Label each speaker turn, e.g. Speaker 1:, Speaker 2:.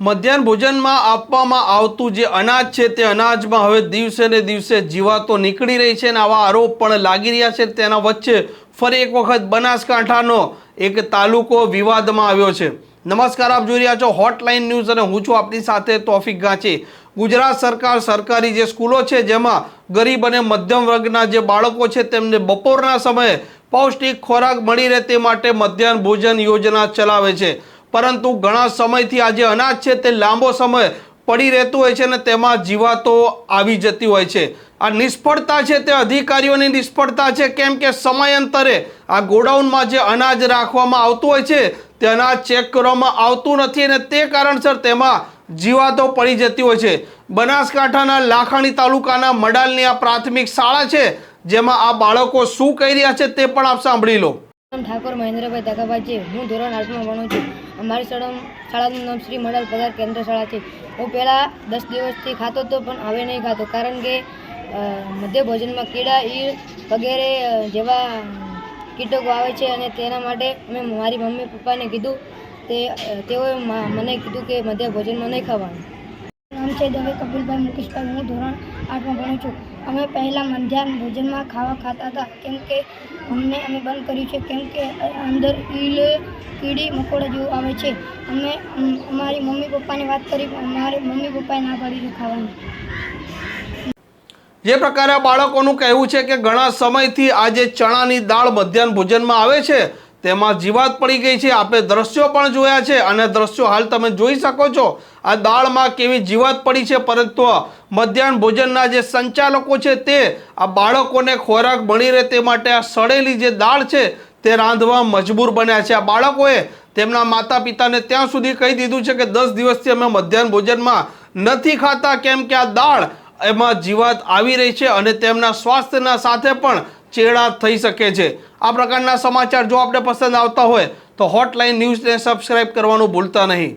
Speaker 1: મધ્યાહન ભોજનમાં આપવામાં આવતું જે અનાજ છે તે અનાજમાં હવે દિવસે ને દિવસે જીવાતો નીકળી રહી છે અને આવા આરોપ પણ લાગી રહ્યા છે। તેના વચ્ચે ફરી એક વખત બનાસકાંઠાનો એક તાલુકો વિવાદમાં આવ્યો છે। નમસ્કાર, આપ જોઈ રહ્યા છો હોટલાઇન ન્યૂઝ અને હું છું આપની સાથે તોફિક ગાંચી। ગુજરાત સરકાર સરકારી જે સ્કૂલો છે જેમાં ગરીબ અને મધ્યમ વર્ગના જે બાળકો છે તેમને બપોરના સમયે પૌષ્ટિક ખોરાક મળી રહે તે માટે મધ્યાહન ભોજન યોજના ચલાવે છે। પરંતુ ઘણા સમયથી આ જે અનાજ છે તે લાંબો સમય પડી રહેતું હોય છે અને તેમાં જીવાતો આવી જતી હોય છે। આ નિષ્ફળતા છે તે અધિકારીઓની નિષ્ફળતા છે, કેમ કે સમયાંતરે આ ગોડાઉનમાં જે અનાજ રાખવામાં આવતું હોય છે તે અનાજ ચેક કરવામાં આવતું નથી અને તે કારણસર તેમાં જીવાતો પડી જતી હોય છે। બનાસકાંઠાના લાખાણી તાલુકાના મડાલની આ પ્રાથમિક શાળા છે જેમાં આ બાળકો શું કહી રહ્યા છે તે પણ આપ સાંભળી લો।
Speaker 2: ઠાકોર મહેન્દ્રભાઈ ધકાભાઈ છે। હું ધોરણ 8માં ભણું છું। અમારી શાળાનું નામ શ્રી મડાલ પધાર કેન્દ્ર શાળા છે। હું પહેલાં 10 દિવસથી ખાતો હતો પણ હવે નહીં ખાતો, કારણ કે મધ્ય ભોજનમાં કીડા, ઈળ વગેરે જેવા કીટકો આવે છે અને તેના માટે અમે મારી મમ્મી પપ્પાને કીધું, તેઓએ મને કીધું કે મધ્ય ભોજનમાં નહીં ખાવાનું।
Speaker 3: નામ છે દવે કપિલભાઈ મુકેશભાઈ। હું ધોરણ 8માં ભણું છું। અમે પહેલાં મધ્યાહન ભોજનમાં ખાતા હતા, કેમ કે અમે બંધ કર્યું છે, કેમ કે અંદર કીડી મકોડા જેવું આવે છે। અમે અમારી મમ્મી પપ્પાને વાત કરી, અમારી મમ્મી પપ્પાએ ના પાડી છે ખાવાની।
Speaker 1: જે પ્રકારે બાળકોનું કહેવું છે કે ઘણા સમયથી આ જે ચણાની દાળ મધ્યાહન ભોજનમાં આવે છે તેમાં જીવાત પડી ગઈ છે। આપણે દ્રશ્યો પણ જોયા છે અને દ્રશ્યો હાલ તમે જોઈ શકો છો આ દાળમાં કેવી જીવાત પડી છે, પરંતુ મધ્યાહન ભોજનના જે સંચાલકો છે તે આ બાળકોને ખોરાક મળી રહે તે માટે આ સડેલી જે દાળ છે તે રાંધવા મજબૂર બન્યા છે। આ બાળકોએ તેમના માતા પિતાને ત્યાં સુધી કહી દીધું છે કે 10 દિવસથી અમે મધ્યાહન ભોજનમાં નથી ખાતા, કેમ કે આ દાળ એમાં જીવાત આવી રહી છે અને તેમના સ્વાસ્થ્યના સાથે પણ ચેડા થઈ શકે છે। આ પ્રકારના સમાચાર જો આપને પસંદ આવતા હોય તો હોટલાઇન ન્યૂઝને સબસ્ક્રાઇબ કરવાનું ભૂલતા નહીં।